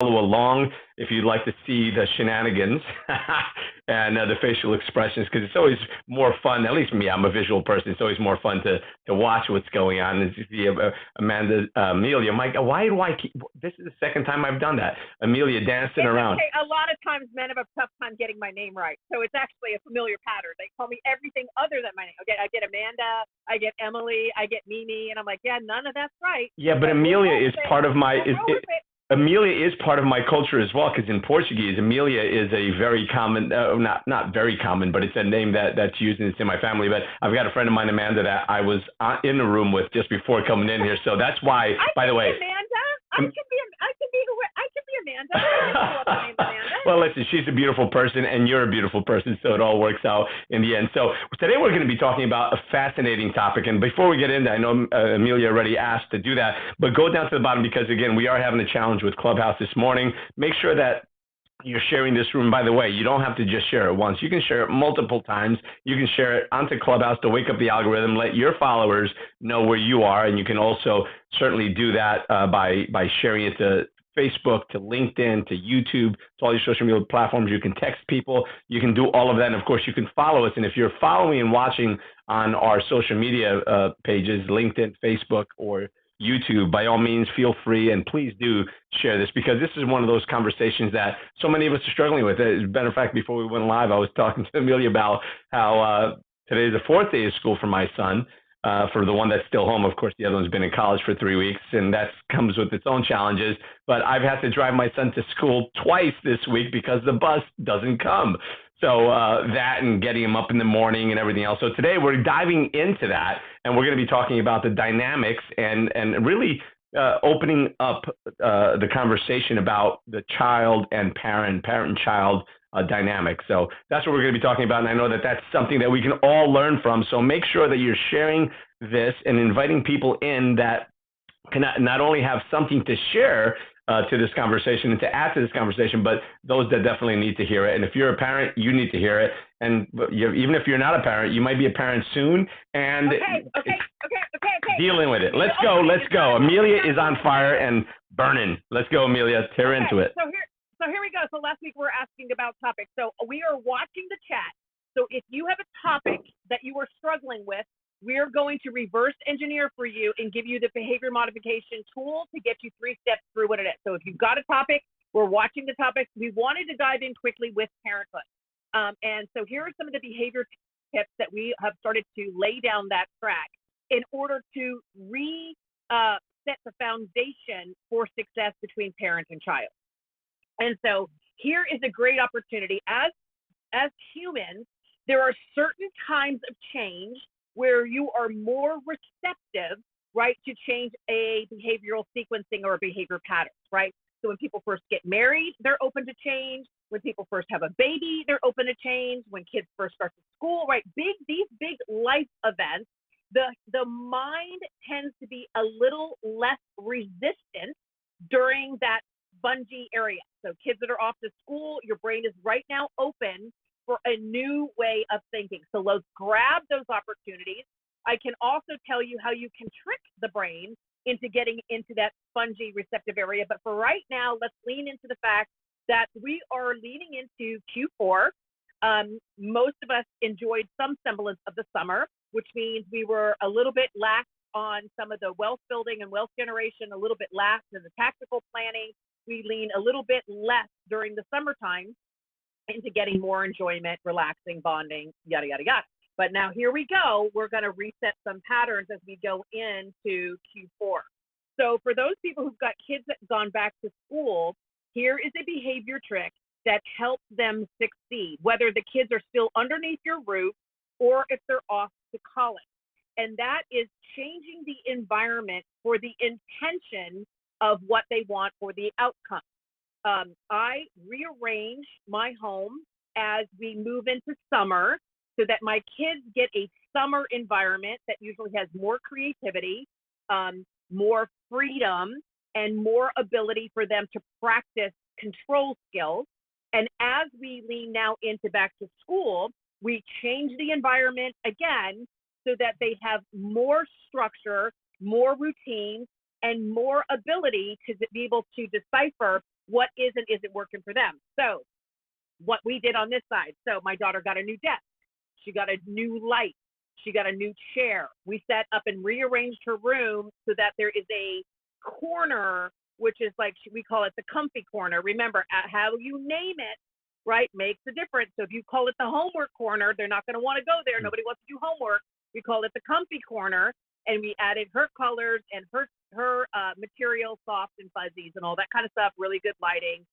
follow along if you'd like to see the shenanigans and the facial expressions, because it's always more fun. At least me, I'm a visual person. It's always more fun to watch what's going on. And to see Amanda, Amelia, Mike, why do I keep? This is the second time I've done that. Amelia dancing It's around. okay. A lot of times men have a tough time getting my name right. So it's actually a familiar pattern. They call me everything other than my name. Okay, I get Amanda, I get Emily, I get Mimi, and I'm like, yeah, none of that's right. Yeah, but Amelia is part of my. Amelia is part of my culture as well, because in Portuguese, Amelia is a very common, not very common, but it's a name that's used and it's in my family. But I've got a friend of mine, Amanda, that I was in the room with just before coming in here. So that's why, by the way. Amanda, I could be Amanda. I can name Amanda. Well, listen, she's a beautiful person and you're a beautiful person, so it all works out in the end. So today we're going to be talking about a fascinating topic. And before we get into, I know Amelia already asked to do that, but go down to the bottom because, again, we are having a challenge with Clubhouse this morning. Make sure that you're sharing this room. By the way, you don't have to just share it once. You can share it multiple times. You can share it onto Clubhouse to wake up the algorithm, let your followers know where you are. And you can also certainly do that by sharing it to Facebook, to LinkedIn, to YouTube, to all your social media platforms. You can text people. You can do all of that. And of course, you can follow us. And if you're following and watching on our social media pages, LinkedIn, Facebook, or YouTube, by all means, feel free and please do share this, because this is one of those conversations that so many of us are struggling with. As a matter of fact, before we went live, I was talking to Amelia about how today is the fourth day of school for my son. For the one that's still home, of course, the other one's been in college for 3 weeks, and that comes with its own challenges. But I've had to drive my son to school twice this week because the bus doesn't come. So that and getting him up in the morning and everything else. So today we're diving into that, and we're going to be talking about the dynamics and really opening up the conversation about the child and parent-child dynamic. So that's what we're going to be talking about. And I know that that's something that we can all learn from. So make sure that you're sharing this and inviting people in that can not only have something to share to this conversation and to add to this conversation, but those that definitely need to hear it. And if you're a parent, you need to hear it. And even if you're not a parent, you might be a parent soon. And okay. Dealing with it. Let's go. Amelia is on fire and burning. Let's go, Amelia. Tear into it. So here we go. So last week we were asking about topics. So we are watching the chat. So if you have a topic that you are struggling with, we're going to reverse engineer for you and give you the behavior modification tool to get you 3 steps through what it is. So if you've got a topic, we're watching the topics. We wanted to dive in quickly with parenthood. And so here are some of the behavior tips that we have started to lay down that track in order to set the foundation for success between parent and child. And so here is a great opportunity. As humans, there are certain times of change where you are more receptive, right, to change a behavioral sequencing or a behavior patterns, right? So when people first get married, they're open to change. When people first have a baby, they're open to change. When kids first start to school, right? These big life events, the mind tends to be a little less resistant during that spongy area. So kids that are off to school, your brain is right now open for a new way of thinking. So let's grab those opportunities. I can also tell you how you can trick the brain into getting into that spongy receptive area. But for right now, let's lean into the fact that we are leaning into Q4. Most of us enjoyed some semblance of the summer, which means we were a little bit lax on some of the wealth building and wealth generation, a little bit lax in the tactical planning. We lean a little bit less during the summertime into getting more enjoyment, relaxing, bonding, yada, yada, yada. But now here we go. We're going to reset some patterns as we go into Q4. So for those people who've got kids that have gone back to school, here is a behavior trick that helps them succeed, whether the kids are still underneath your roof or if they're off to college. And that is changing the environment for the intention of what they want for the outcome. I rearrange my home as we move into summer so that my kids get a summer environment that usually has more creativity, more freedom, and more ability for them to practice control skills. And as we lean now into back to school, we change the environment again so that they have more structure, more routine, and more ability to be able to decipher what is and isn't working for them. So what we did on this side. So my daughter got a new desk. She got a new light. She got a new chair. We set up and rearranged her room so that there is a corner, which is like, we call it the comfy corner. Remember, how you name it, right, makes a difference. So if you call it the homework corner, they're not going to want to go there. Nobody wants to do homework. We call it the comfy corner, and we added her colors and her material, soft and fuzzies and all that kind of stuff, really good lighting.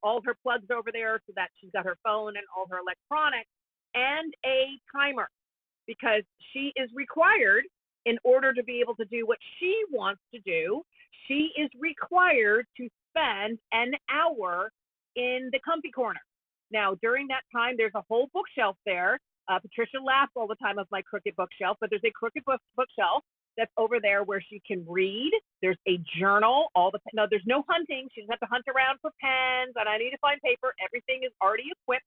All her plugs over there so that she's got her phone and all her electronics, and a timer, because she is required, in order to be able to do what she wants to do, she is required to spend an hour in the comfy corner. Now, during that time, there's a whole bookshelf there. Patricia laughs all the time of my crooked bookshelf, but there's a crooked bookshelf that's over there where she can read. There's a journal. No, there's no hunting. She doesn't have to hunt around for pens, and I need to find paper. Everything is already equipped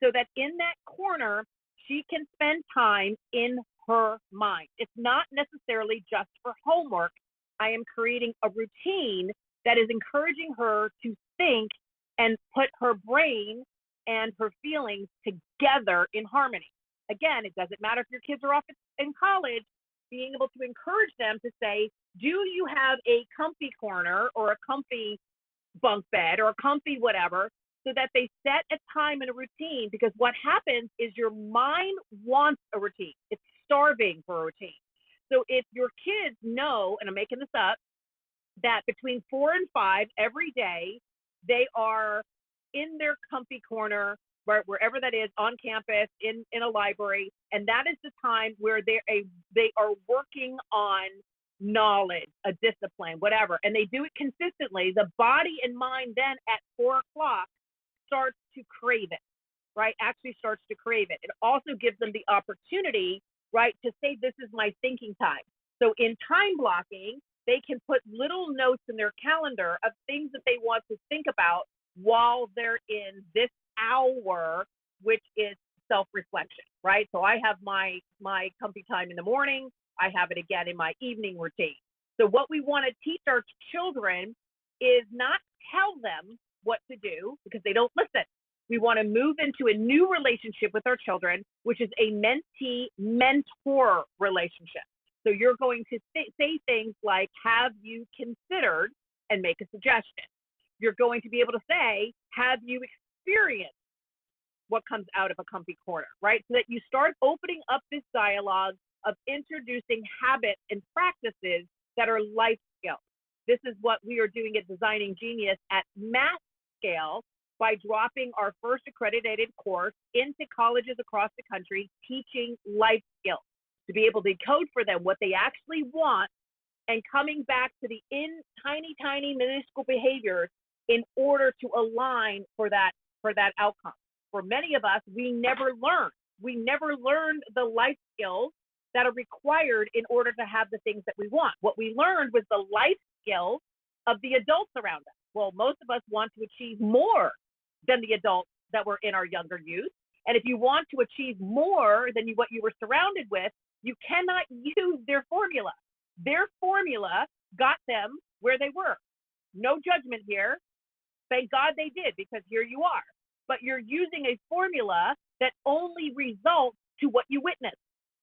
so that in that corner, she can spend time in her mind. It's not necessarily just for homework. I am creating a routine that is encouraging her to think and put her brain and her feelings together in harmony. Again, it doesn't matter if your kids are off in college, being able to encourage them to say, do you have a comfy corner or a comfy bunk bed or a comfy whatever, so that they set a time and a routine, because what happens is your mind wants a routine. It's starving for a routine. So if your kids know, and I'm making this up, that between 4 and 5 every day, they are in their comfy corner, wherever that is, on campus, in a library, and that is the time where they are working on knowledge, a discipline, whatever, and they do it consistently, the body and mind then at 4 o'clock starts to crave it, right? Actually starts to crave it. It also gives them the opportunity, right, to say, this is my thinking time. So in time blocking, they can put little notes in their calendar of things that they want to think about while they're in this hour, which is self-reflection, right? So I have my comfy time in the morning. I have it again in my evening routine. So what we want to teach our children is not tell them what to do, because they don't listen. We want to move into a new relationship with our children, which is a mentee-mentor relationship. So you're going to say things like, have you considered, and make a suggestion. You're going to be able to say, have you experienced what comes out of a comfy corner, right? So that you start opening up this dialogue of introducing habits and practices that are life skills. This is what we are doing at Designing Genius at mass scale by dropping our first accredited course into colleges across the country, teaching life skills, to be able to code for them what they actually want, and coming back to the tiny minuscule behaviors in order to align for that outcome. For many of us, we never learned. We never learned the life skills that are required in order to have the things that we want. What we learned was the life skills of the adults around us. Well, most of us want to achieve more than the adults that were in our younger youth. And if you want to achieve more than what you were surrounded with, you cannot use their formula. Their formula got them where they were. No judgment here. Thank God they did, because here you are. But you're using a formula that only results to what you witness.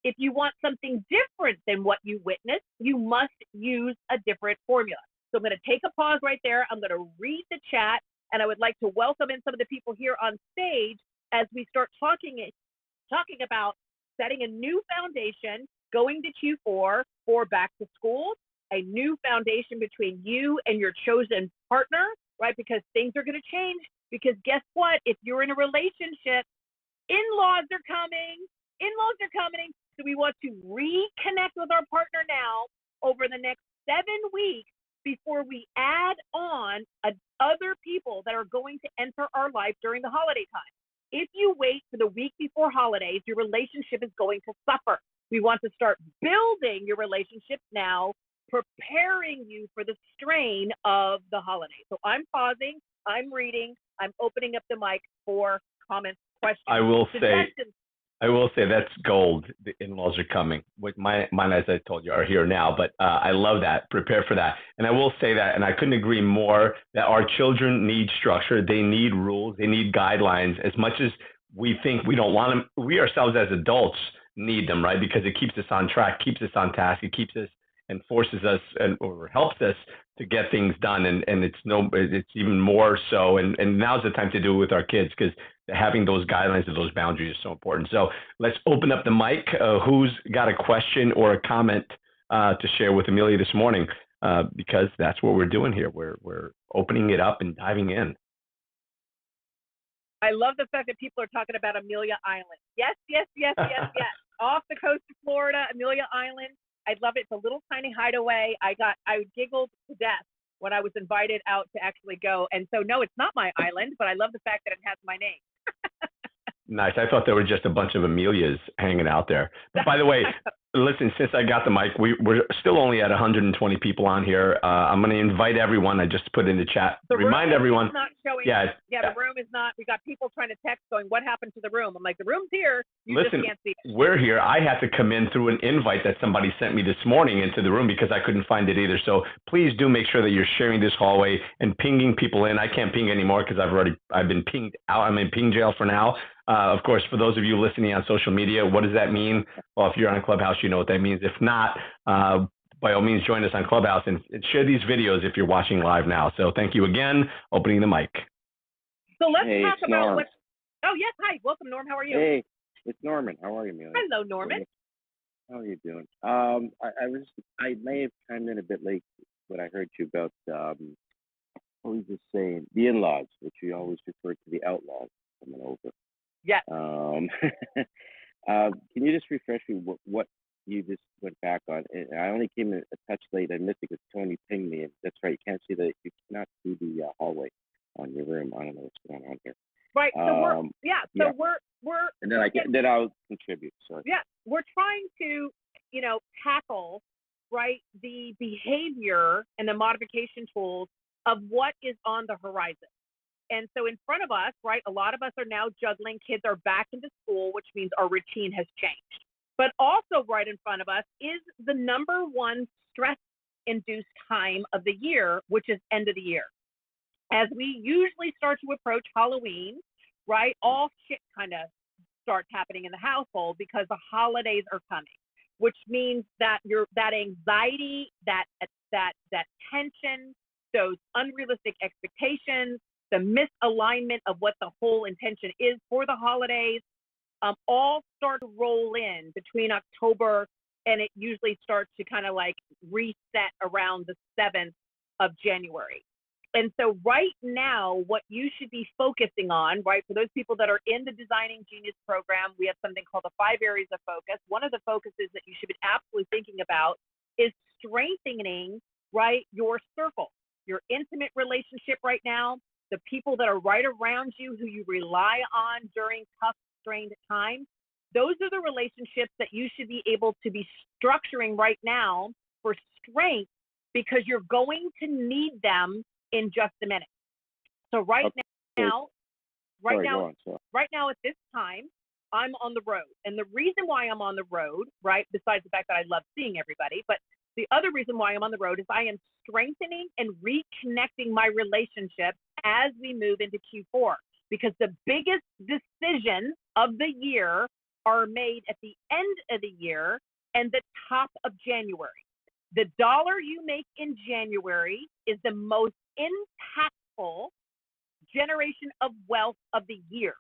If you want something different than what you witness, you must use a different formula. So I'm going to take a pause right there. I'm going to read the chat, and I would like to welcome in some of the people here on stage as we start talking about setting a new foundation, going to Q4 for back to school, a new foundation between you and your chosen partner, right? Because things are going to change. Because guess what? If you're in a relationship, in-laws are coming. So we want to reconnect with our partner now over the next 7 weeks before we add on other people that are going to enter our life during the holiday time. If you wait for the week before holidays, your relationship is going to suffer. We want to start building your relationship now, preparing you for the strain of the holidays. So I'm pausing, I'm reading, I'm opening up the mic for comments, questions. I will say, I will say that's gold. The in-laws are coming. With mine, as I told you, are here now. But I love that. Prepare for that. And I will say that, and I couldn't agree more that our children need structure. They need rules. They need guidelines. As much as we think we don't want them, we ourselves as adults need them, right? Because it keeps us on track, keeps us on task. It keeps us and forces us and or helps us to get things done. And it's even more so. And now's the time to do it with our kids because having those guidelines and those boundaries is so important. So let's open up the mic. Who's got a question or a comment to share with Amilya this morning? Because that's what we're doing here. We're opening it up and diving in. I love the fact that people are talking about Amelia Island. Yes, yes, yes, yes, yes. Off the coast of Florida, Amelia Island. I love it. It's a little tiny hideaway. I giggled to death when I was invited out to actually go. And so, no, it's not my island, but I love the fact that it has my name. Nice. I thought there were just a bunch of Amelias hanging out there. But by the way, listen, since I got the mic, we're still only at 120 people on here. I'm going to invite everyone. I just put in the chat. Remind everyone. Not showing. Yeah, the room is not. We got people trying to text going, what happened to the room? I'm like, the room's here. You just can't see it. We're here. I had to come in through an invite that somebody sent me this morning into the room because I couldn't find it either. So please do make sure that you're sharing this hallway and pinging people in. I can't ping anymore because I've been pinged out. I'm in ping jail for now. Of course, for those of you listening on social media, what does that mean? Well, if you're on Clubhouse, you know what that means. If not, by all means, join us on Clubhouse and share these videos if you're watching live now. So thank you again. Opening the mic. So let's talk about what. Oh, yes. Hi. Welcome, Norm. How are you? Hey, it's Norman. How are you, Amelia? Hello, Norman. How are you doing? I may have chimed in a bit late when I heard you about, what was you saying? The in-laws, which you always refer to the outlaws coming over. Yeah. Can you just refresh me what you just went back on? And I only came in a touch late. I missed it because Tony pinged me. And that's right. You can't see you cannot see the hallway on your room. I don't know what's going on here. Right. So we're and then I'll contribute. Sorry. Yeah, we're trying to tackle the behavior and the modification tools of what is on the horizon. And so in front of us, a lot of us are now juggling. Kids are back into school, which means our routine has changed. But also right in front of us is the number one stress-induced time of the year, which is end of the year. As we usually start to approach Halloween, all shit kind of starts happening in the household because the holidays are coming, which means that that anxiety, that tension, those unrealistic expectations, the misalignment of what the whole intention is for the holidays, all start to roll in between October, and it usually starts to kind of reset around the 7th of January. And so right now, what you should be focusing on, for those people that are in the Designing Genius program, we have something called the 5 areas of focus. One of the focuses that you should be absolutely thinking about is strengthening, your circle, your intimate relationship right now, the people that are right around you who you rely on during tough, strained times. Those are the relationships that you should be able to be structuring right now for strength, because you're going to need them in just a minute. So right now at this time, I'm on the road. And the reason why I'm on the road, besides the fact that I love seeing everybody, but the other reason why I'm on the road is I am strengthening and reconnecting my relationships as we move into Q4, because the biggest decisions of the year are made at the end of the year and the top of January. The dollar you make in January is the most impactful generation of wealth of the year.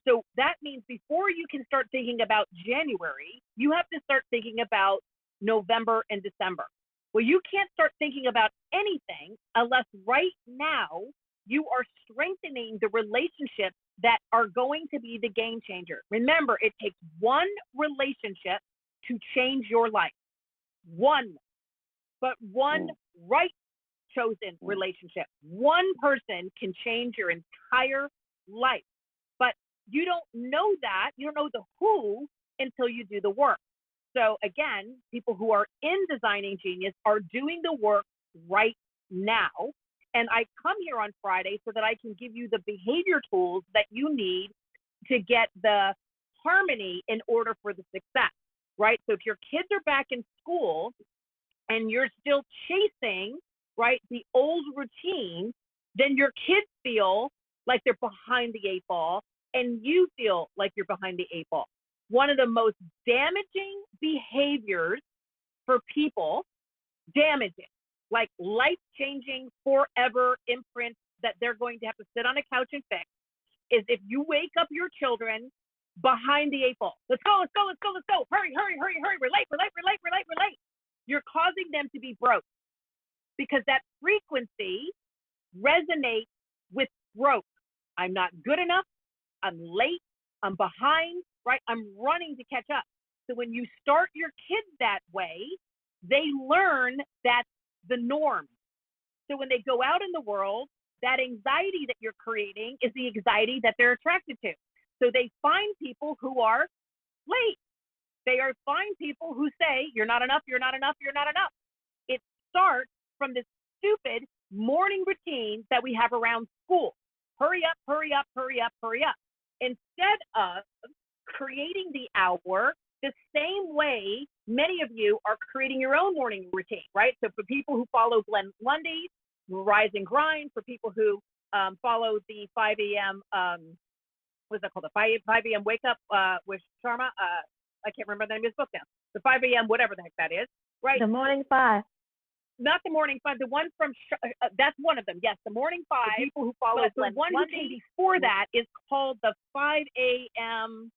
So that means before you can start thinking about January, you have to start thinking about November and December. Well, you can't start thinking about anything unless right now you are strengthening the relationships that are going to be the game changer. Remember, it takes one relationship to change your life. One right chosen relationship. One person can change your entire life. But you don't know that. You don't know the who until you do the work. So again, people who are in Designing Genius are doing the work right now. And I come here on Friday so that I can give you the behavior tools that you need to get the harmony in order for the success, right? So if your kids are back in school and you're still chasing, right, the old routine, then your kids feel like they're behind the 8 ball and you feel like you're behind the 8 ball. One of the most damaging behaviors for people, damaging, like life-changing, forever imprints that they're going to have to sit on a couch and fix, is if you wake up your children behind the 8 ball. Let's go, let's go, let's go, let's go. Hurry, hurry, hurry, hurry. We're late, we're late, we're late, we're late, we're late. You're causing them to be broke because that frequency resonates with broke. I'm not good enough. I'm late. I'm behind, right? I'm running to catch up. So when you start your kids that way, they learn that's the norm. So when they go out in the world, that anxiety that you're creating is the anxiety that they're attracted to. So they find people who are late. They are find people who say, you're not enough, you're not enough, you're not enough. It starts from this stupid morning routine that we have around school. Hurry up, hurry up, hurry up, hurry up. Instead of creating the hour the same way many of you are creating your own morning routine, right? So for people who follow Glenn Lundy's Rise and Grind, for people who follow the 5 a.m., what's that called? The 5 a.m. Wake Up with Sharma. I can't remember the name of his book now. The 5 a.m. whatever the heck that is, right? The Morning 5. Not the Morning 5, the one from, that's one of them. Yes, the Morning 5. The people who follow Glenn Lundy. The one who came before that is called the 5 a.m.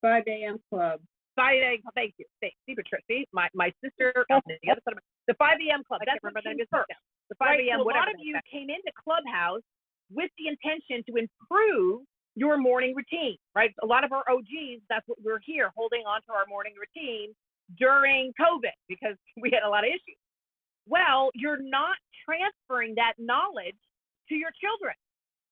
5 a.m. Club. 5 a.m. Thank you. Thank you, Patricia. My sister on the other side of the 5 a.m. Club. That's what the name of his book now. The 5 a.m. So a lot of you came into Clubhouse with the intention to improve your morning routine, right? A lot of our OGs, that's what we're here, holding on to our morning routine during COVID because we had a lot of issues. Well, you're not transferring that knowledge to your children.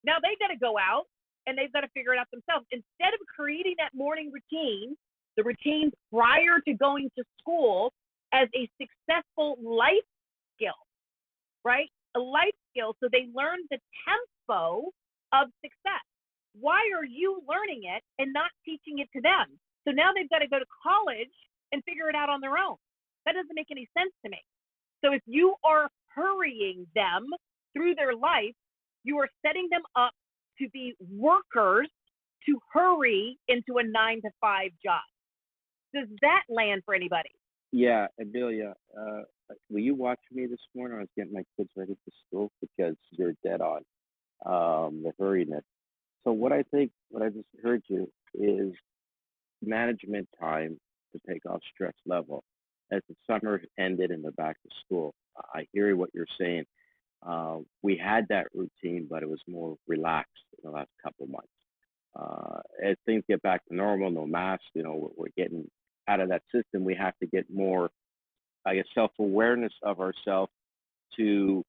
Now they've got to go out and they've got to figure it out themselves. Instead of creating that morning routine, the routine prior to going to school as a successful life skill, right? A life skill so they learn the tempo of success. Why are you learning it and not teaching it to them? So now they've got to go to college and figure it out on their own. That doesn't make any sense to me. So if you are hurrying them through their life, you are setting them up to be workers to hurry into a 9-to-5 job. Does that land for anybody? Yeah, Amilya, were you watching me this morning? I was getting my kids ready for school because you're dead on the hurriness. So what I just heard you is management time to take off stress level. As the summer ended and they're back to school, I hear what you're saying. We had that routine, but it was more relaxed in the last couple of months. As things get back to normal, no masks, we're getting out of that system. We have to get more, I guess, self-awareness of ourselves to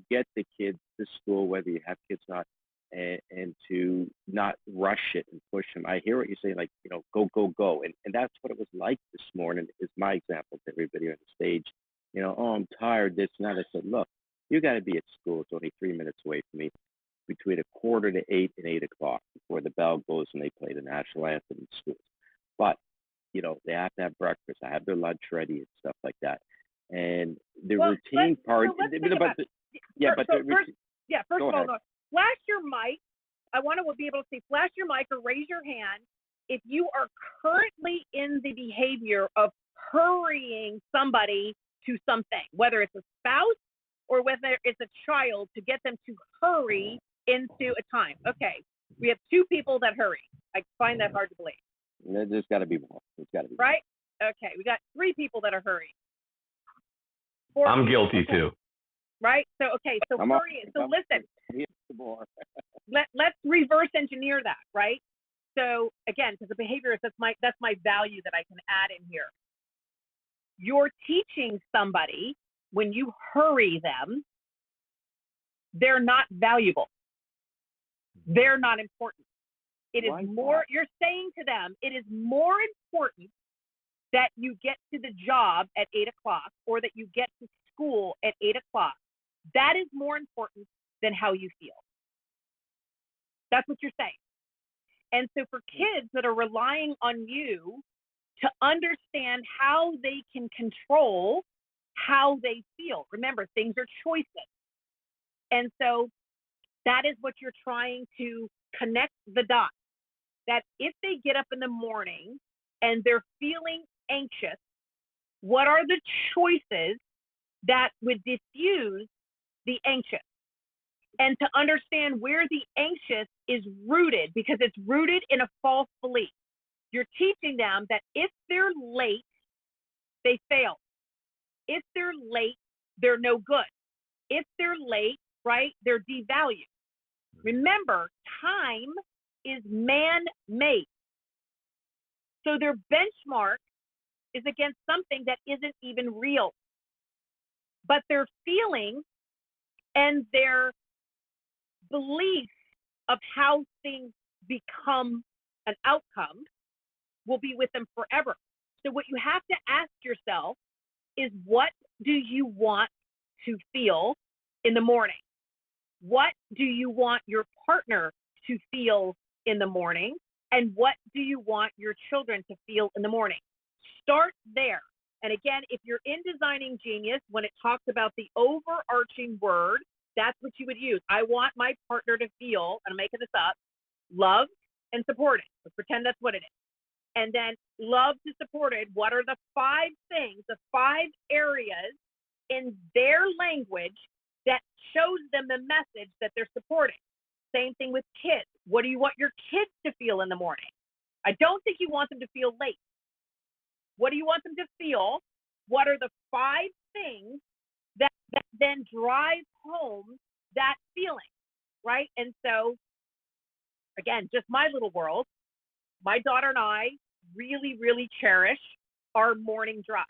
get the kids to school, whether you have kids or not, and to not rush it and push them. I hear what you're saying, like, go, go, go. And that's what it was like this morning, is my example to everybody on the stage. Oh, I'm tired, this and that. I said, look, you got to be at school. It's only 3 minutes away from me, between 7:45 and 8 o'clock before the bell goes and they play the national anthem in schools. But, they have to have breakfast. I have their lunch ready and stuff like that. And the routine part. First of all, flash your mic. I want to be able to say flash your mic or raise your hand if you are currently in the behavior of hurrying somebody to something, whether it's a spouse or whether it's a child, to get them to hurry into a time. Okay, we have 2 people that hurry. I find that hard to believe. There's got to be more. There's got to be right. Okay, we got 3 people that are hurrying. I'm guilty too. Right. So hurry. So listen. Let's reverse engineer that, right? So again, because the behavior is that's my value that I can add in here. You're teaching somebody when you hurry them, they're not valuable. They're not important. It is more, you're saying to them, it is more important that you get to the job at 8 o'clock or that you get to school at 8 o'clock. That is more important than how you feel. That's what you're saying. And so for kids that are relying on you to understand how they can control how they feel. Remember, things are choices. And so that is what you're trying to connect the dots. That if they get up in the morning and they're feeling anxious, what are the choices that would diffuse the anxious? And to understand where the anxious is rooted, because it's rooted in a false belief. You're teaching them that if they're late, they fail. If they're late, they're no good. If they're late, right, they're devalued. Remember, time is man-made. So their benchmark is against something that isn't even real. But their feelings and their belief of how things become an outcome will be with them forever. So what you have to ask yourself is, what do you want to feel in the morning? What do you want your partner to feel in the morning? And what do you want your children to feel in the morning? Start there. And again, if you're in Designing Genius, when it talks about the overarching word, that's what you would use. I want my partner to feel, and I'm making this up, loved and supported. Let's pretend that's what it is. And then loved to supported, what are the 5 things, the 5 areas in their language that shows them the message that they're supporting? Same thing with kids. What do you want your kids to feel in the morning? I don't think you want them to feel late. What do you want them to feel? What are the 5 things that then drive home that feeling, right? And so, again, just my little world, my daughter and I really, really cherish our morning drive.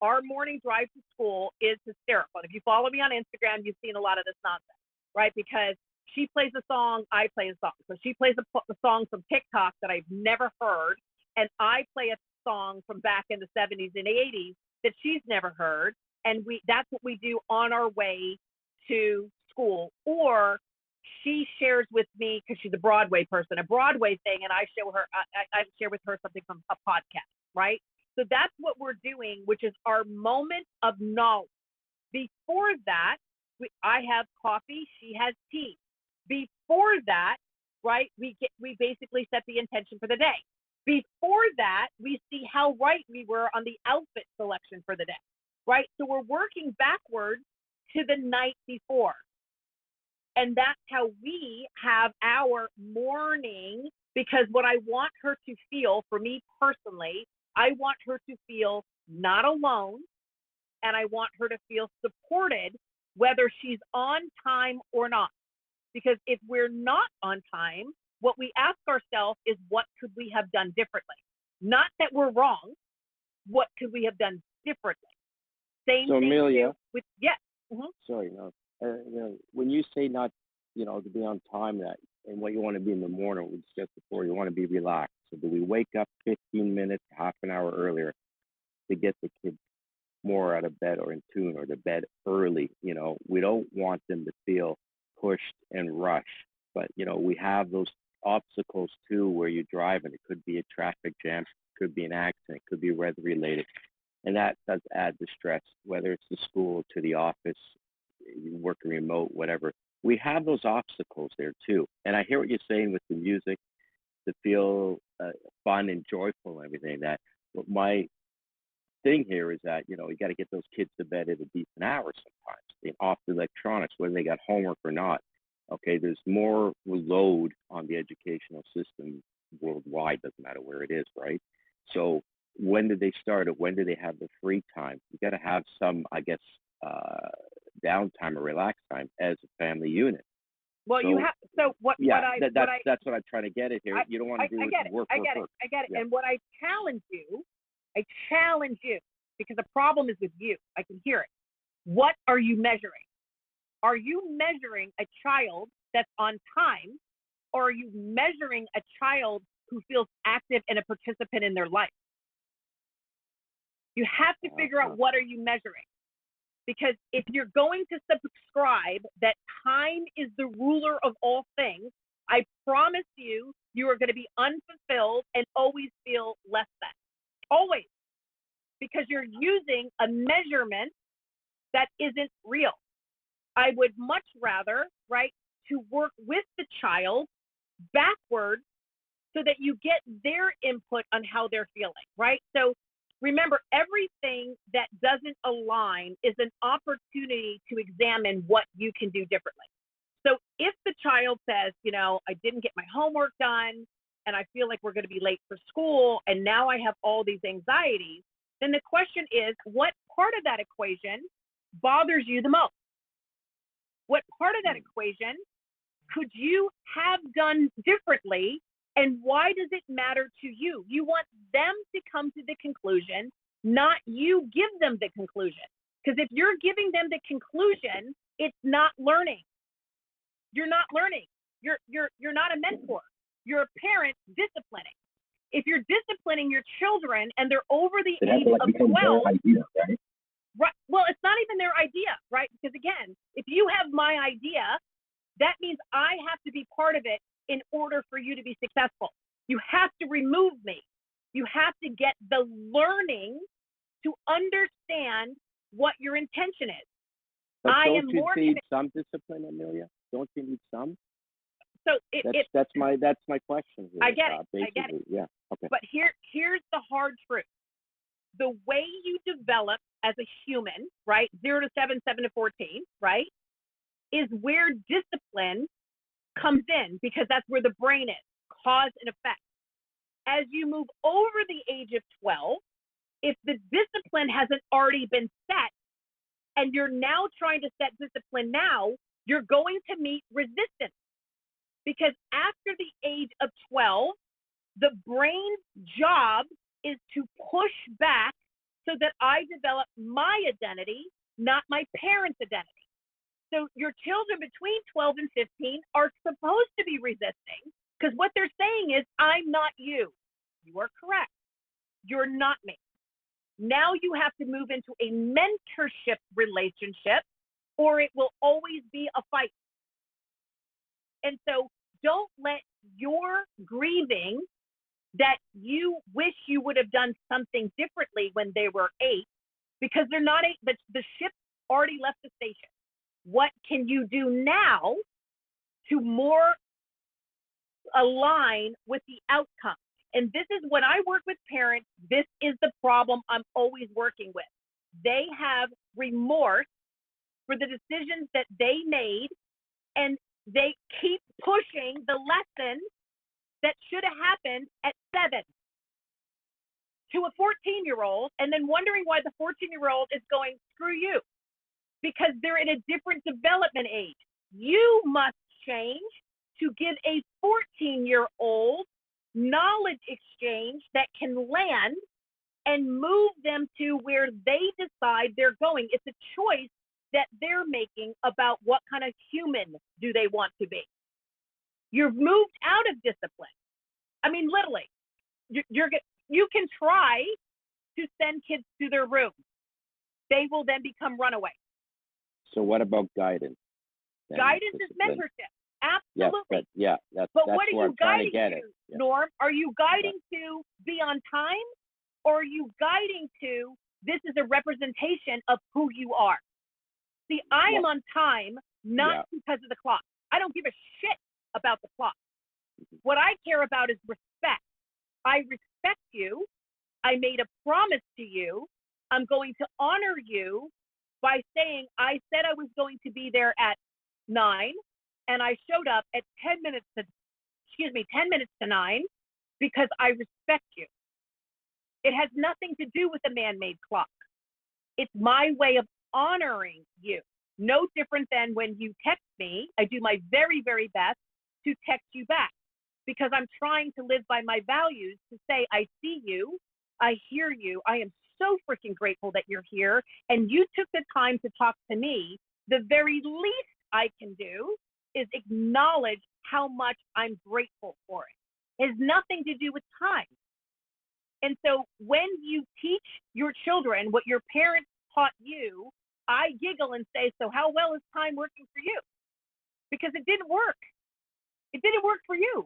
Our morning drive to school is hysterical. And if you follow me on Instagram, you've seen a lot of this nonsense, right? Because she plays a song, I play a song. So she plays a song from TikTok that I've never heard, and I play a song from back in the 70s and 80s that she's never heard. And that's what we do on our way to school. Or she shares with me, because she's a Broadway person, a Broadway thing, and I share with her something from a podcast, right? So that's what we're doing, which is our moment of knowledge. Before that, I have coffee, she has tea. Before that, right, we basically set the intention for the day. Before that, we see how right we were on the outfit selection for the day, right? So we're working backwards to the night before. And that's how we have our morning, because what I want her to feel, for me personally, I want her to feel not alone, and I want her to feel supported, whether she's on time or not. Because if we're not on time, what we ask ourselves is, what could we have done differently? Not that we're wrong. What could we have done differently? Same So, thing Amilya, with, yes. Mm-hmm. sorry, no. When you say not, to be on time, that and what you want to be in the morning, we discussed before, you want to be relaxed. So do we wake up 15 minutes, half an hour earlier to get the kids more out of bed or in tune, or to bed early? We don't want them to feel pushed and rushed. But, we have those obstacles too, where you're driving. It could be a traffic jam, it could be an accident, it could be weather related. And that does add the stress, whether it's the school, to the office, working remote, whatever. We have those obstacles there too. And I hear what you're saying with the music, to feel fun and joyful and everything. That, but my thing here is that, you got to get those kids to bed at a decent hour sometimes, off the electronics, whether they got homework or not. Okay, there's more load on the educational system worldwide, doesn't matter where it is, right? So when did they start it? When do they have the free time? You got to have some, I guess, downtime or relax time as a family unit. Well, So, you have. So what? Yeah, what that's what I'm trying to get at here. You don't want to do I get it. Work. I get it. Yeah. And what I challenge you, because the problem is with you. I can hear it. What are you measuring? Are you measuring a child that's on time, or are you measuring a child who feels active and a participant in their life? You have to figure out, what are you measuring? Because if you're going to subscribe that time is the ruler of all things, I promise you, you are going to be unfulfilled and always feel less than. Always. Because you're using a measurement that isn't real. I would much rather, right, to work with the child backwards so that you get their input on how they're feeling, right? So remember, everything that doesn't align is an opportunity to examine what you can do differently. So if the child says, you know, I didn't get my homework done and I feel like we're going to be late for school and now I have all these anxieties, then the question is, what part of that equation bothers you the most? What part of that equation could you have done differently, and why does it matter to you? You want them to come to the conclusion, not you give them the conclusion. Because if you're giving them the conclusion, it's not learning. You're not learning. You're not a mentor. You're a parent disciplining. If you're disciplining your children and they're over the age of 12, idea, right? Right. Well, it's not even their idea, right? Because again, if you have my idea, that means I have to be part of it in order for you to be successful. You have to remove me. You have to get the learning to understand what your intention is. But I don't am you more need some discipline, Amelia? Don't you need some? so That's my question here. I get it. Basically. I get it. Yeah. Okay. But here's the hard truth. The way you develop as a human, right, 0 to 7, 7 to 14, right, is where discipline comes in, because that's where the brain is, cause and effect. As you move over the age of 12, if the discipline hasn't already been set and you're now trying to set discipline now, you're going to meet resistance. Because after the age of 12, the brain's job is to push back so that I develop my identity, not my parents' identity. So your children between 12 and 15 are supposed to be resisting, because what they're saying is, I'm not you. You are correct. You're not me. Now you have to move into a mentorship relationship, or it will always be a fight. And so don't let your grieving that you wish you would have done something differently when they were 8, because they're not 8, but the ship already left the station. What can you do now to more align with the outcome? And this is when I work with parents, this is the problem I'm always working with. They have remorse for the decisions that they made, and they keep pushing the lesson that should have happened at 7 to a 14-year-old, and then wondering why the 14-year-old is going, screw you, because they're in a different development age. You must change to give a 14-year-old knowledge exchange that can land and move them to where they decide they're going. It's a choice that they're making about what kind of human do they want to be. You've moved out of discipline. I mean, literally, you can try to send kids to their room. They will then become runaways. So what about guidance? Guidance is mentorship. Absolutely. But what are where you I'm trying guiding to get to, it. Yeah. Norm? Are you guiding to be on time, or are you guiding to this is a representation of who you are? See, I am on time not because of the clock. I don't give a shit about the clock. What I care about is respect. I respect you. I made a promise to you. I'm going to honor you by saying I said I was going to be there at 9, and I showed up at 10 minutes to 9, because I respect you. It has nothing to do with a man-made clock. It's my way of honoring you. No different than when you text me, I do my very, very best to text you back, because I'm trying to live by my values, to say, I see you, I hear you, I am so freaking grateful that you're here, and you took the time to talk to me. The very least I can do is acknowledge how much I'm grateful for it. It has nothing to do with time. And so when you teach your children what your parents taught you, I giggle and say, so how well is time working for you? Because it didn't work. It didn't work for you.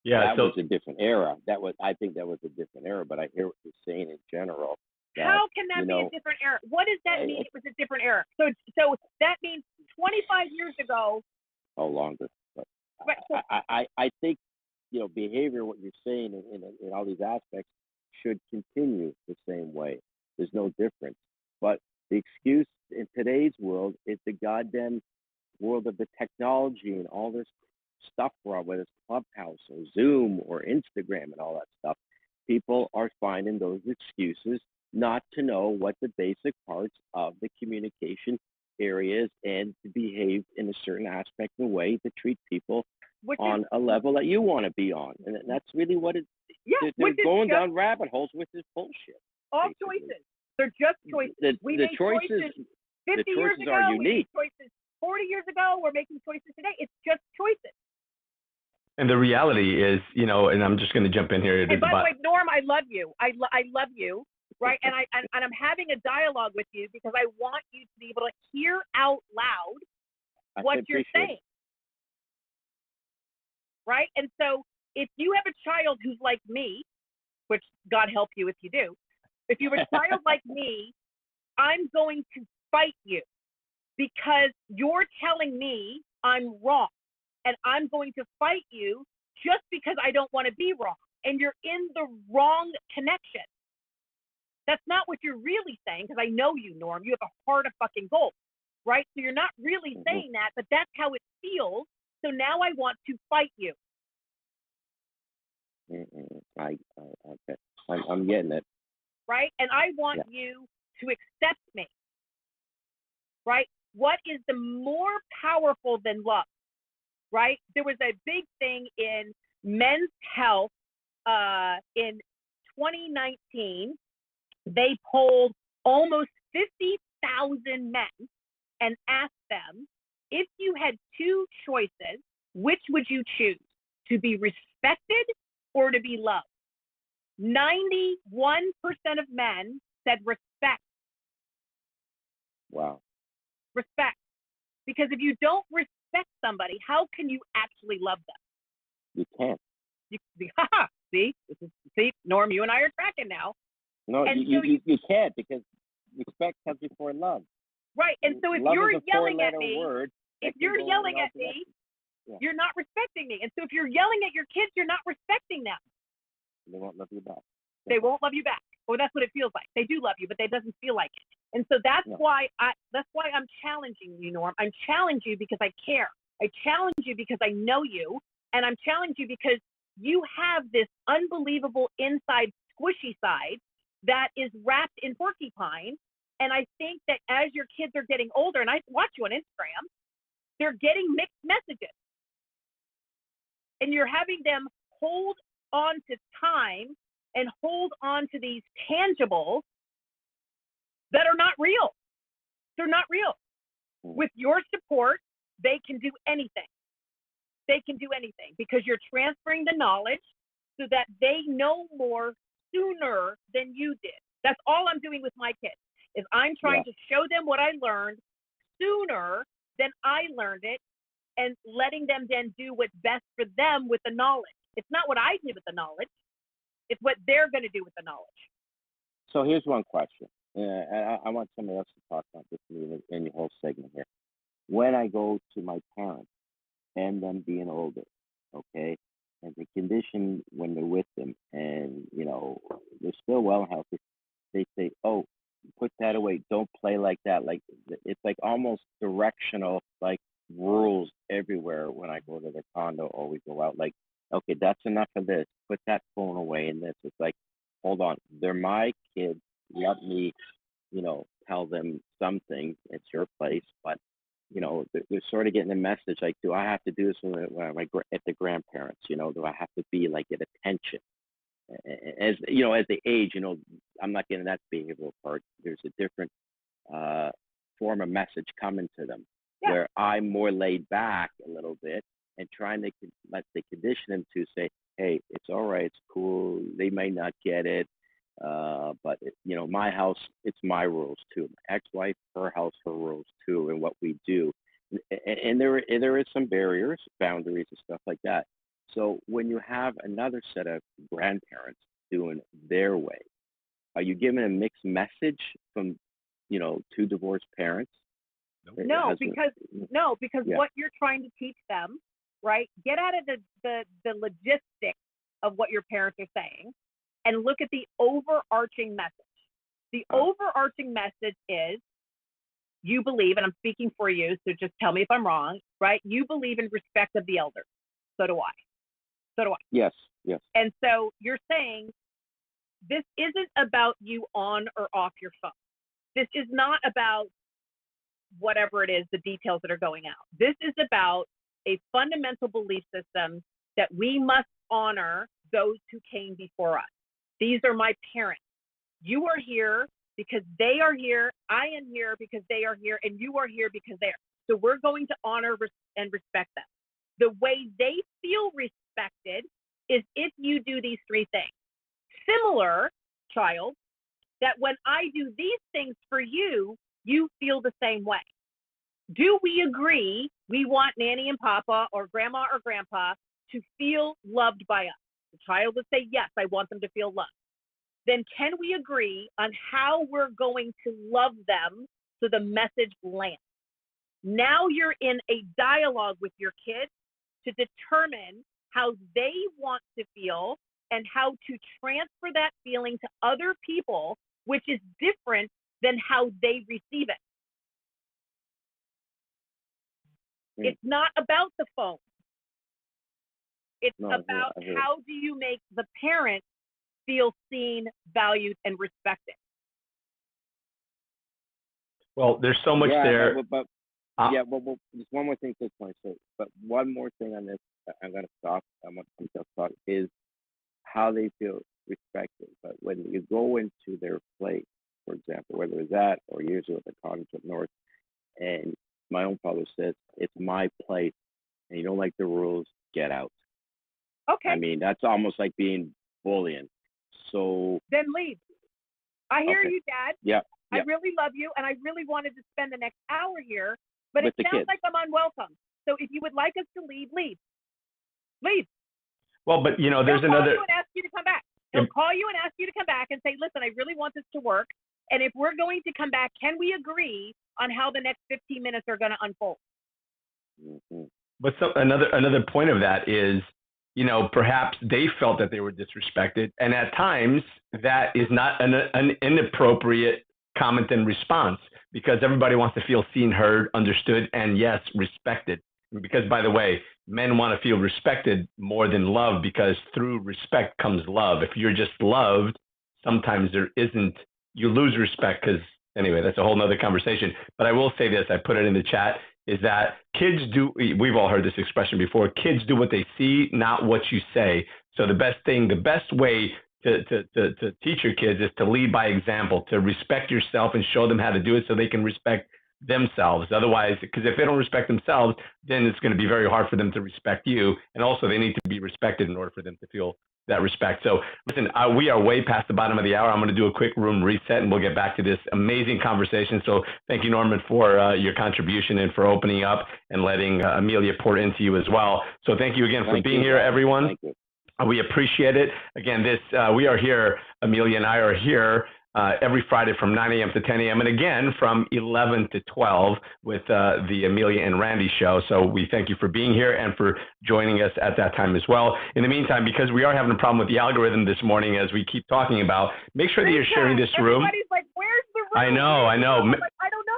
Yeah. That So was a different era. I think that was a different era. But I hear what you're saying in general. That How can that be a different era? What does that mean? It was a different era. So that means 25 years ago. Oh, longer. But Right, so, I think behavior. What you're saying in all these aspects should continue the same way. There's no difference. But the excuse in today's world is the goddamn world of the technology and all this stuff we're on, whether it's Clubhouse or Zoom or Instagram and all that stuff. People are finding those excuses not to know what the basic parts of the communication area is and to behave in a certain aspect and way to treat people on a level that you want to be on. And that's really what it is. Yeah, they're going down rabbit holes with this bullshit. All basically. choices. They're just choices. The made choices 50 the years choices ago. are We made unique. choices 40 years ago. We're making choices today. It's just choices. and the reality is, and I'm just going to jump in here. And by the way, Norm, I love you. I love you, right? And I'm having a dialogue with you because I want you to be able to hear out loud what you're saying, right? And so if you have a child who's like me, which God help you if you do, if you have a child like me, I'm going to fight you because you're telling me I'm wrong. And I'm going to fight you just because I don't want to be wrong. And you're in the wrong connection. That's not what you're really saying, because I know you, Norm. You have a heart of fucking gold, right? So you're not really saying that, but that's how it feels. So now I want to fight you. Okay. I'm getting it. Right? And I want you to accept me. Right? What is the more powerful than love? Right? There was a big thing in men's health in 2019. They polled almost 50,000 men and asked them, if you had two choices, which would you choose? To be respected or to be loved? 91% of men said respect. Wow. Respect. Because if you don't respect somebody, how can you actually love them? You can't. See, Norm, you and I are tracking now. No, you can't, because respect comes before love. Right, and so if love you're is a yelling at me, you're not respecting me. And so if you're yelling at your kids, you're not respecting them. They won't love you back. They won't love you back. Or that's what it feels like. They do love you, but it doesn't feel like it. And so that's why I'm challenging you, Norm. I'm challenging you because I care. I challenge you because I know you, and I'm challenging you because you have this unbelievable inside squishy side that is wrapped in porcupine. And I think that as your kids are getting older, and I watch you on Instagram, they're getting mixed messages. And you're having them hold on to time and hold on to these tangibles that are not real. They're not real. With your support, they can do anything. They can do anything because you're transferring the knowledge so that they know more sooner than you did. That's all I'm doing with my kids, is I'm trying to show them what I learned sooner than I learned it, and letting them then do what's best for them with the knowledge. It's not what I did with the knowledge. It's what they're going to do with the knowledge. So here's one question. I want somebody else to talk about this in your whole segment here. When I go to my parents and them being older, okay, and the condition when they're with them and, they're still well healthy, they say, oh, put that away. Don't play like that. Like, it's like almost directional, like rules everywhere when I go to the condo or we go out. Like, okay, that's enough of this. Put that phone away and this. It's like, hold on. They're my kids. Let me, tell them some things. It's your place. But, they're sort of getting a message like, do I have to do this when I'm at the grandparents? Do I have to be like at attention? As they age, I'm not getting that behavioral part. There's a different form of message coming to them where I'm more laid back a little bit and trying to condition them to say, hey, it's all right, it's cool. They may not get it, but my house, it's my rules too. My ex-wife, her house, her rules too, and what we do. And there is some barriers, boundaries, and stuff like that. So when you have another set of grandparents doing their way, are you giving a mixed message from, two divorced parents? No, Husband, because yeah. what you're trying to teach them, right? Get out of the logistics of what your parents are saying and look at the overarching message. The overarching message is you believe, and I'm speaking for you, so just tell me if I'm wrong, right? You believe in respect of the elders. So do I. So do I. Yes. And so you're saying this isn't about you on or off your phone. This is not about whatever it is, the details that are going out. This is about a fundamental belief system that we must honor those who came before us. These are my parents. You are here because they are here. I am here because they are here, and you are here because they are. So we're going to honor and respect them. The way they feel respected is if you do these three things. Similar, child, that when I do these things for you, you feel the same way. Do we agree we want Nanny and Papa or Grandma or Grandpa to feel loved by us? The child would say, yes, I want them to feel loved. Then can we agree on how we're going to love them so the message lands? Now you're in a dialogue with your kids to determine how they want to feel and how to transfer that feeling to other people, which is different than how they receive it. It's not about the phone. It's about how do you make the parent feel seen, valued, and respected. Well, there's so much there. But just one more thing to this point. So, but one more thing on this, I'm going to stop. I'm going to stop. Is how they feel respected. But when you go into their place, for example, whether it's that or years ago at the cottage up north, and my own father says, "It's my place, and you don't like the rules, get out." Okay. I mean, that's almost like being bullying. So then leave. I hear you, Dad. Yeah. I really love you, and I really wanted to spend the next hour here, but it sounds like I'm unwelcome. So if you would like us to leave, leave. Leave. Well, but there's another. He'll call you and ask you to come back. He'll call you and ask you to come back and say, listen, I really want this to work. And if we're going to come back, can we agree on how the next 15 minutes are going to unfold? Mm-hmm. But another point of that is, perhaps they felt that they were disrespected. And at times that is not an inappropriate comment and response, because everybody wants to feel seen, heard, understood, and yes, respected. Because, by the way, men want to feel respected more than love, because through respect comes love. If you're just loved, sometimes you lose respect, because anyway, that's a whole nother conversation. But I will say this, I put it in the chat, is that we've all heard this expression before, kids do what they see, not what you say. So the best way to teach your kids is to lead by example, to respect yourself and show them how to do it so they can respect themselves. Otherwise, because if they don't respect themselves, then it's going to be very hard for them to respect you. And also they need to be respected in order for them to feel that respect. So listen, we are way past the bottom of the hour. I'm going to do a quick room reset and we'll get back to this amazing conversation. So thank you, Norman, for your contribution and for opening up and letting Amilya pour into you as well. So thank you again for being here, everyone. Thank you. We appreciate it. Again, we are here, Amilya and I are here every Friday from 9 a.m. to 10 a.m. and again from 11 to 12 with the Amilya and Randy show. So we thank you for being here and for joining us at that time as well. In the meantime, because we are having a problem with the algorithm this morning, as we keep talking about, make sure that you're sharing this room. Everybody's like, where's the room? I know. I'm like, I don't know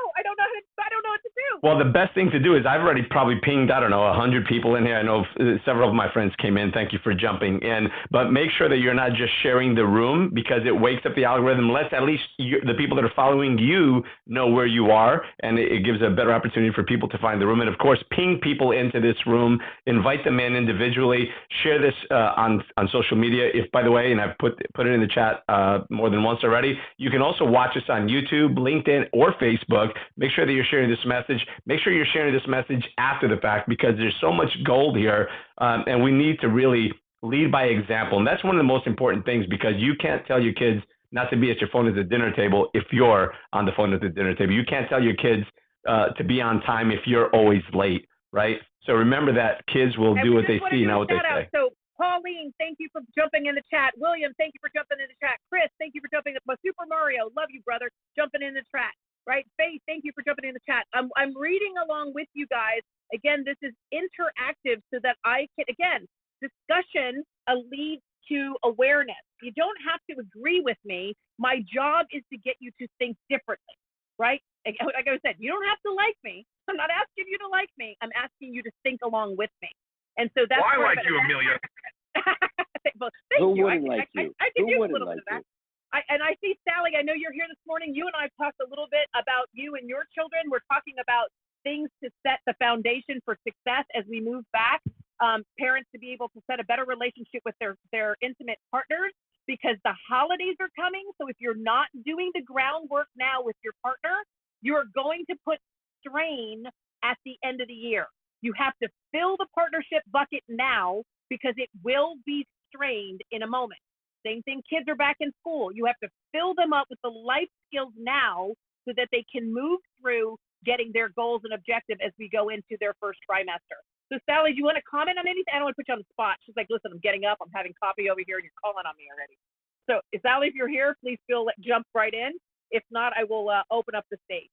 what to do. Well, the best thing to do is I've already probably pinged, 100 people in here. I know several of my friends came in. Thank you for jumping in. But make sure that you're not just sharing the room, because it wakes up the algorithm. Let's at least the people that are following you know where you are, and it gives a better opportunity for people to find the room. And of course, ping people into this room, invite them in individually, share this on social media. If, by the way, and I've put it in the chat more than once already, you can also watch us on YouTube, LinkedIn, or Facebook. Make sure that you're sharing this message. Make sure you're sharing this message after the fact, because there's so much gold here, and we need to really lead by example. And that's one of the most important things, because you can't tell your kids not to be at your phone at the dinner table if you're on the phone at the dinner table. You can't tell your kids to be on time if you're always late, right? So remember that kids will do what they see, not what they say. So Marlene, thank you for jumping in the chat. William, thank you for jumping in the chat. Chris, thank you for jumping in. Super Mario, love you, brother, jumping in the chat. Right? Faith, thank you for jumping in the chat. I'm reading along with you guys. Again, this is interactive so that I can, again, discussion leads to awareness. You don't have to agree with me. My job is to get you to think differently, right? Like I said, you don't have to like me. I'm not asking you to like me. I'm asking you to think along with me. And so that's why like you, Amilya. Well, thank Who you. wouldn't like you? I could Who use a wouldn't little like bit of that. you? And I see, Sally, I know you're here this morning. You and I have talked a little bit about you and your children. We're talking about things to set the foundation for success as we move back. Parents to be able to set a better relationship with their intimate partners, because the holidays are coming. So if you're not doing the groundwork now with your partner, you're going to put strain at the end of the year. You have to fill the partnership bucket now, because it will be strained in a moment. Same thing, kids are back in school. You have to fill them up with the life skills now so that they can move through getting their goals and objectives as we go into their first trimester. So Sally, do you want to comment on anything? I don't want to put you on the spot. She's like, listen, I'm getting up, I'm having coffee over here, and you're calling on me already. So Sally, if you're here, please jump right in. If not, I will open up the stage.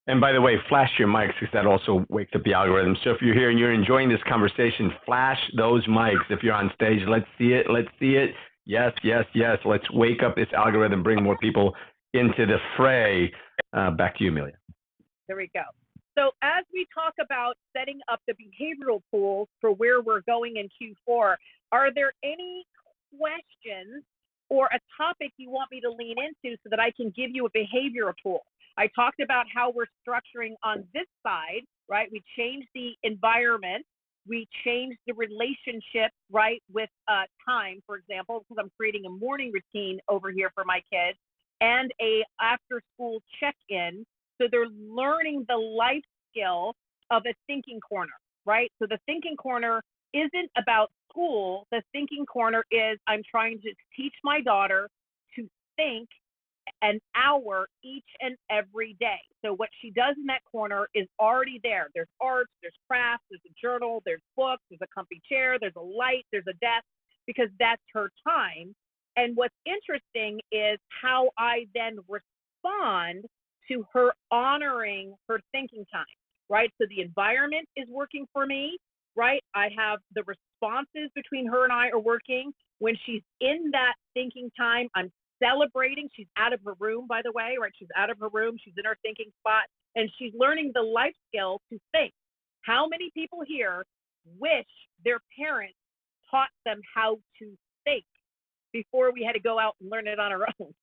And by the way, flash your mics, because that also wakes up the algorithm. So if you're here and you're enjoying this conversation, flash those mics. If you're on stage, let's see it. Let's see it. Yes, yes, yes. Let's wake up this algorithm, bring more people into the fray. Back to you, Amilya. There we go. So as we talk about setting up the behavioral tools for where we're going in Q4, are there any questions or a topic you want me to lean into so that I can give you a behavioral tool? I talked about how we're structuring on this side, right? We changed the environment. We changed the relationship, right, with time, for example, because I'm creating a morning routine over here for my kids and a after school check-in. So they're learning the life skill of a thinking corner, right? So the thinking corner isn't about school. The thinking corner is I'm trying to teach my daughter to think an hour each and every day. So what she does in that corner is already there. There's arts, there's crafts, there's a journal, there's books, there's a comfy chair, there's a light, there's a desk, because that's her time. And what's interesting is how I then respond to her honoring her thinking time, right? So the environment is working for me, right? I have the responses between her and I are working. When she's in that thinking time, I'm celebrating. She's out of her room, by the way, right? She's out of her room. She's in her thinking spot, and she's learning the life skill to think. How many people here wish their parents taught them how to think before we had to go out and learn it on our own?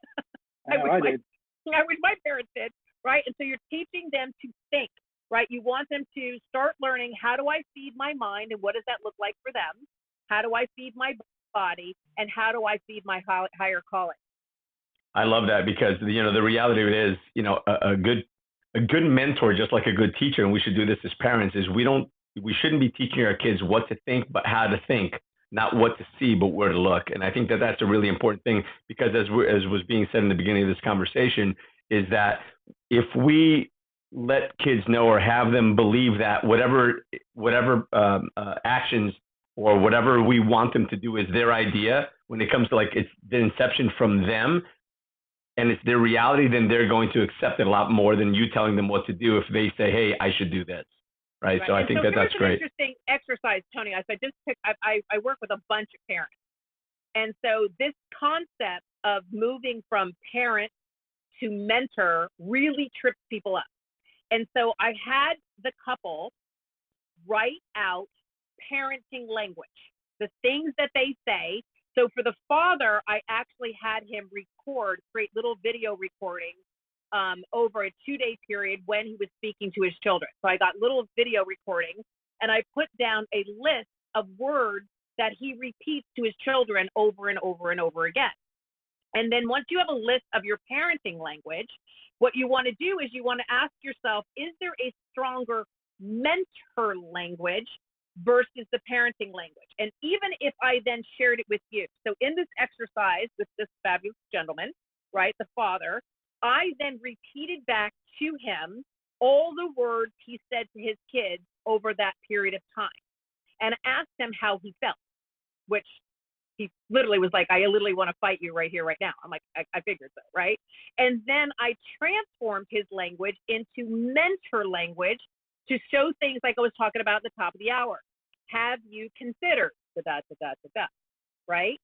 I wish my parents did, right? And so you're teaching them to think, right? You want them to start learning, how do I feed my mind, and what does that look like for them? How do I feed my body, and how do I feed my higher calling? I love that, because the reality of it is, a good mentor, just like a good teacher, and we should do this as parents, is we shouldn't be teaching our kids what to think, but how to think, not what to see, but where to look. And I think that that's a really important thing, because as was being said in the beginning of this conversation, is that if we let kids know or have them believe that whatever actions or whatever we want them to do is their idea, when it comes to it's the inception from them, and it's their reality, then they're going to accept it a lot more than you telling them what to do if they say, hey, I should do this. Right. So I think that's great. Interesting exercise, Tony. I work with a bunch of parents. And so this concept of moving from parent to mentor really trips people up. And so I had the couple write out parenting language, the things that they say. So for the father, I actually had him create little video recordings over a 2-day period when he was speaking to his children. So I got little video recordings, and I put down a list of words that he repeats to his children over and over and over again. And then once you have a list of your parenting language, what you want to do is you want to ask yourself, is there a stronger mentor language versus the parenting language? And even if I then shared it with you, so in this exercise with this fabulous gentleman, right, the father, I then repeated back to him all the words he said to his kids over that period of time. and asked him how he felt, which he literally was like, I literally want to fight you right here, right now. I'm like, I figured so, right? And then I transformed his language into mentor language to show things like I was talking about at the top of the hour. Have you considered da, right?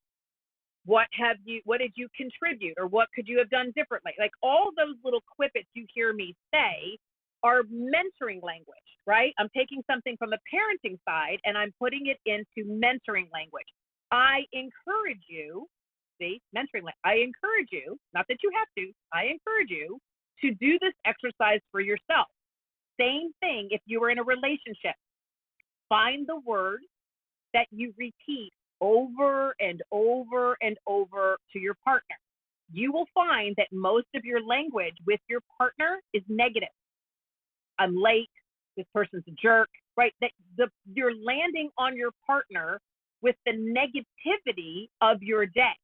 What did you contribute, or what could you have done differently? Like all those little quippets you hear me say are mentoring language, right? I'm taking something from the parenting side and I'm putting it into mentoring language. I encourage you, see, mentoring, I encourage you, not that you have to, I encourage you to do this exercise for yourself. Same thing if you were in a relationship. Find the words that you repeat over and over and over to your partner. You will find that most of your language with your partner is negative. I'm late, this person's a jerk, right? You're landing on your partner with the negativity of your day.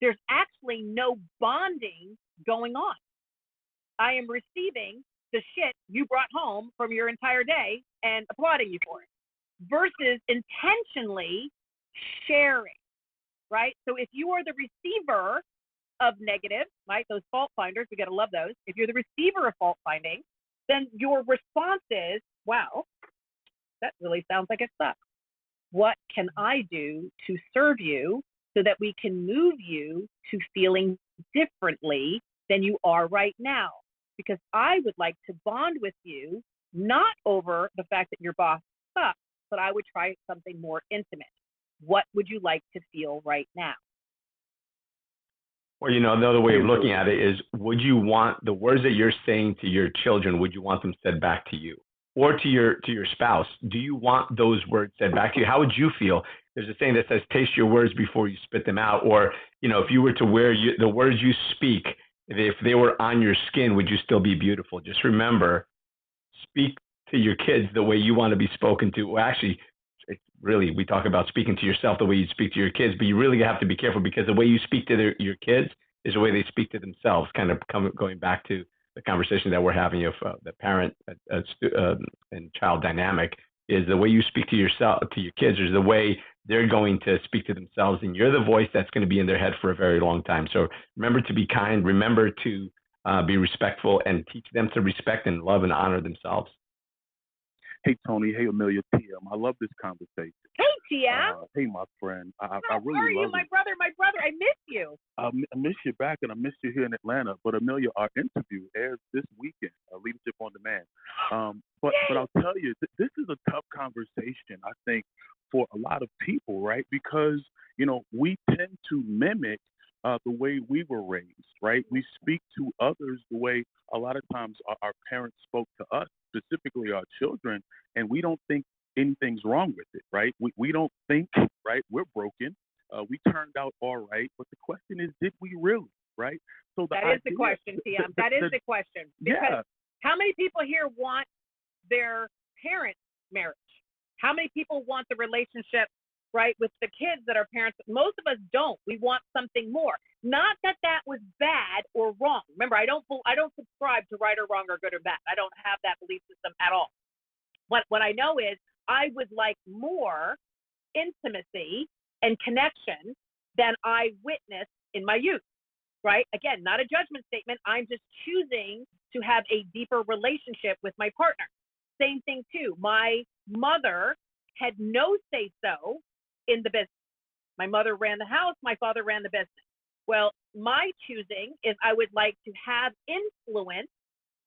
There's actually no bonding going on. I am receiving the shit you brought home from your entire day and applauding you for it, versus intentionally sharing, right? So if you are the receiver of negative, right, those fault finders, we gotta love those. If you're the receiver of fault finding, then your response is, wow, that really sounds like it sucks. What can I do to serve you so that we can move you to feeling differently than you are right now? Because I would like to bond with you, not over the fact that your boss sucks, but I would try something more intimate. What would you like to feel right now? Or, another way of looking at it is, would you want the words that you're saying to your children, would you want them said back to you? Or to your spouse? Do you want those words said back to you? How would you feel? There's a saying that says, taste your words before you spit them out. Or, if you were to wear the words you speak, if they were on your skin, would you still be beautiful? Just remember, speak to your kids the way you want to be spoken to. Well, actually, really, we talk about speaking to yourself the way you speak to your kids, but you really have to be careful, because the way you speak to your kids is the way they speak to themselves. Kind of going back to the conversation that we're having of the parent and child dynamic, is the way you speak to yourself, to your kids, is the way they're going to speak to themselves, and you're the voice that's going to be in their head for a very long time. So remember to be kind, remember to be respectful, and teach them to respect and love and honor themselves. Hey, Tony. Hey, Amilya. TM. I love this conversation. Hey, TM. Hey, my friend. I really love it. How are you, my brother? I miss you. I miss you back, and I miss you here in Atlanta. But, Amilya, our interview airs this weekend, Leadership on Demand. But I'll tell you, this is a tough conversation, I think, for a lot of people, right? Because, we tend to mimic the way we were raised, right? We speak to others the way a lot of times our parents spoke to us, specifically our children, and we don't think anything's wrong with it, right? We don't think, right, we're broken. We turned out all right, but the question is, did we really, right? So that is the question, TM. That is the question. Because how many people here want their parents' marriage? How many people want the relationship, right, with the kids that are parents? Most of us don't. We want something more. Not that that was bad or wrong. Remember, I don't subscribe to right or wrong or good or bad. I don't have that belief system at all. What I know is I would like more intimacy and connection than I witnessed in my youth, right? Again, not a judgment statement. I'm just choosing to have a deeper relationship with my partner. Same thing too. My mother had no say-so in the business. My mother ran the house. My father ran the business. Well, my choosing is I would like to have influence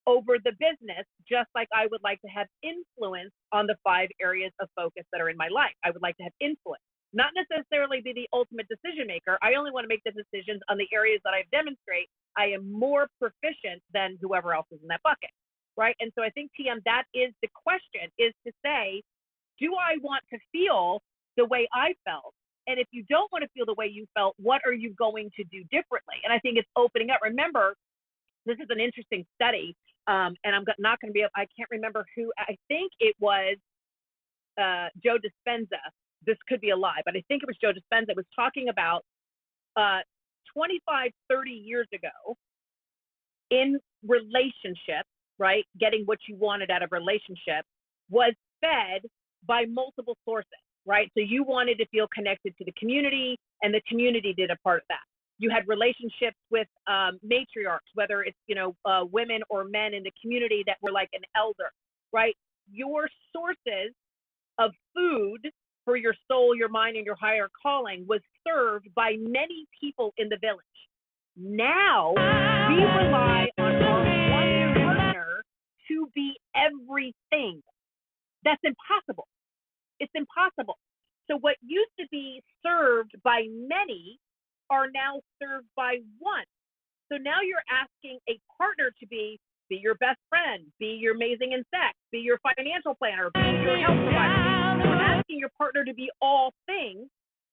over the business, just like I would like to have influence on the 5 areas of focus that are in my life. I would like to have influence, not necessarily be the ultimate decision maker. I only want to make the decisions on the areas that I demonstrate I am more proficient than whoever else is in that bucket, right? And so I think, TM, that is the question, is to say, do I want to feel the way I felt? And if you don't want to feel the way you felt, what are you going to do differently? And I think it's opening up. Remember, this is an interesting study, and I'm not going to be able, I can't remember who, I think it was Joe Dispenza. This could be a lie, but I think it was Joe Dispenza. It was talking about 25, 30 years ago in relationships, right? Getting what you wanted out of relationship was fed by multiple sources, right? So you wanted to feel connected to the community, and the community did a part of that. You had relationships with matriarchs, whether it's, women or men in the community that were like an elder, right? Your sources of food for your soul, your mind, and your higher calling was served by many people in the village. Now we rely on our one partner to be everything. That's impossible. It's impossible. So what used to be served by many are now served by one. So now you're asking a partner to be your best friend, be your amazing in sex, be your financial planner, be your health provider. You're asking your partner to be all things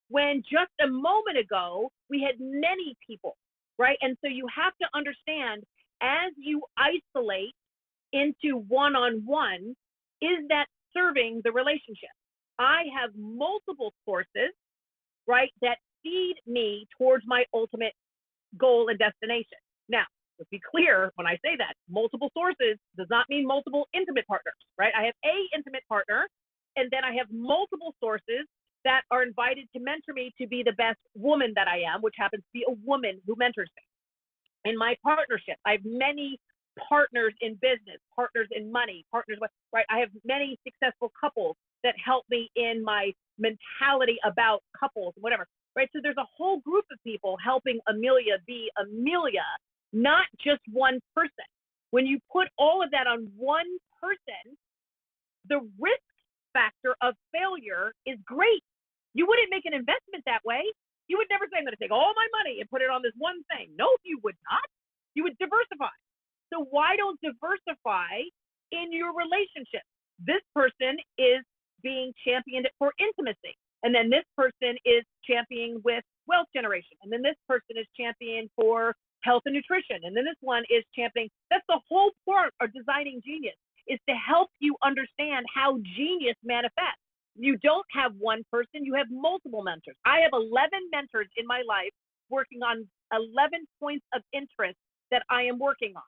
when just a moment ago we had many people, right? And so you have to understand, as you isolate into one-on-one, is that serving the relationship? I have multiple sources, right, that feed me towards my ultimate goal and destination. Now, let's be clear, when I say that, multiple sources does not mean multiple intimate partners, right? I have a intimate partner, and then I have multiple sources that are invited to mentor me to be the best woman that I am, which happens to be a woman who mentors me. In my partnership, I have many partners in business, partners in money, partners with, right? I have many successful couples that help me in my mentality about couples, whatever, right? So there's a whole group of people helping Amilya be Amilya, not just one person. When you put all of that on one person, the risk factor of failure is great. You wouldn't make an investment that way. You would never say, I'm going to take all my money and put it on this one thing. No, you would not. You would diversify. So why don't diversify in your relationship? This person is being championed for intimacy. And then this person is championing with wealth generation. And then this person is championing for health and nutrition. And then this one is championing. That's the whole part of designing genius, is to help you understand how genius manifests. You don't have one person, you have multiple mentors. I have 11 mentors in my life working on 11 points of interest that I am working on.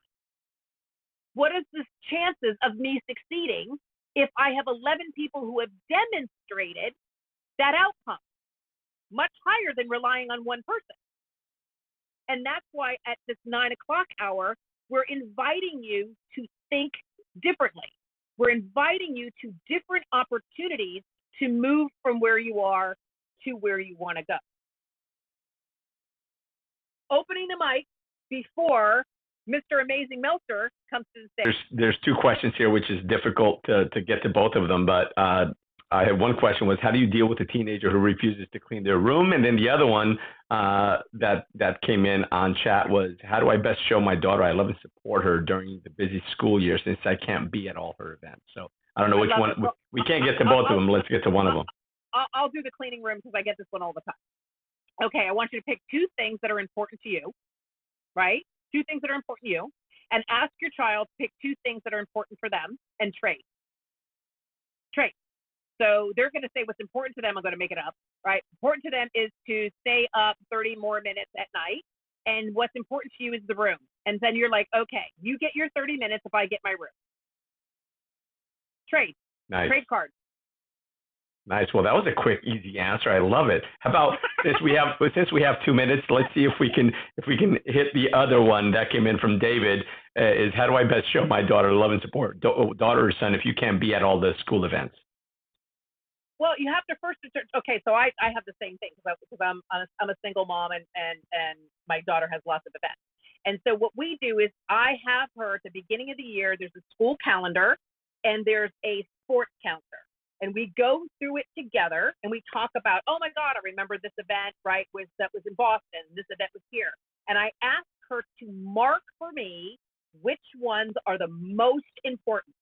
What is the chances of me succeeding if I have 11 people who have demonstrated that outcome? Much higher than relying on one person. And that's why at this 9 o'clock hour, we're inviting you to think differently. We're inviting you to different opportunities to move from where you are to where you want to go. Opening the mic before Mr. Amazing Meltzer comes to the stage. There's two questions here, which is difficult to get to both of them, but I had one question was, how do you deal with a teenager who refuses to clean their room? And then the other one that came in on chat was, how do I best show my daughter I love and support her during the busy school year since I can't be at all her events? So I don't know which one. We can't get to both of them. Let's get to one of them. I'll do the cleaning room because I get this one all the time. Okay, I want you to pick two things that are important to you, right? Two things that are important to you, and ask your child to pick two things that are important for them and trade. Trade. So they're going to say what's important to them. I'm going to make it up, right? Important to them is to stay up 30 more minutes at night. And what's important to you is the room. And then you're like, okay, you get your 30 minutes if I get my room. Trade. Nice. Trade cards. Nice. Well, that was a quick, easy answer. I love it. How about since we have 2 minutes, let's see if we can hit the other one that came in from David. Is how do I best show my daughter love and support, daughter or son, if you can't be at all the school events? Well, you have to first. Okay, so I have the same thing because I'm a single mom and my daughter has lots of events. And so what we do is I have her at the beginning of the year. There's a school calendar and there's a sports calendar. And we go through it together and we talk about, oh my God, I remember this event, right, that was in Boston. This event was here. And I ask her to mark for me which ones are the most important.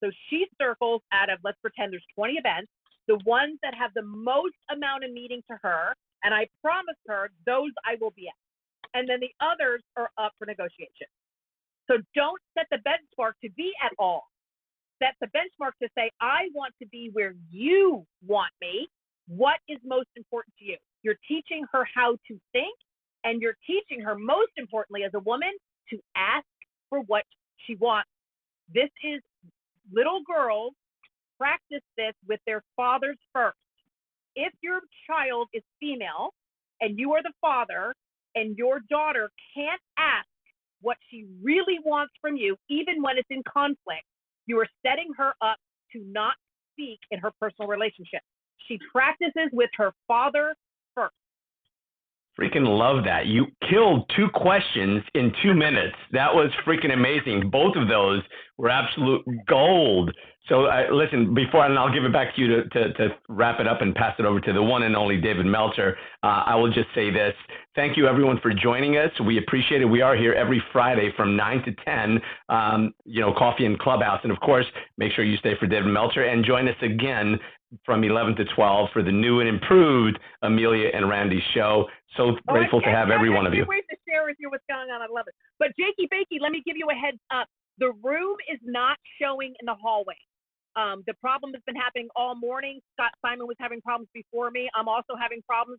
So she circles out of, let's pretend there's 20 events, the ones that have the most amount of meaning to her. And I promise her those I will be at. And then the others are up for negotiation. So don't set the benchmark to be at all. Set the benchmark to say, I want to be where you want me. What is most important to you? You're teaching her how to think, and you're teaching her, most importantly, as a woman, to ask for what she wants. This is little girls practice this with their fathers first. If your child is female and you are the father and your daughter can't ask what she really wants from you, even when it's in conflict, you are setting her up to not speak in her personal relationship. She practices with her father first. Freaking love that. You killed 2 questions in 2 minutes. That was freaking amazing. Both of those were absolute gold. So listen, before, and I'll give it back to you to wrap it up and pass it over to the one and only David Meltzer. I will just say this. Thank you, everyone, for joining us. We appreciate it. We are here every Friday from 9 to 10, Coffee and Clubhouse. And, of course, make sure you stay for David Meltzer and join us again from 11 to 12 for the new and improved Amilya and Randy show. So grateful to have every one of you. I can't wait to share with you what's going on. I love it. But Jakey Bakey, let me give you a heads up. The room is not showing in the hallway. The problem has been happening all morning. Scott Simon was having problems before me. I'm also having problems.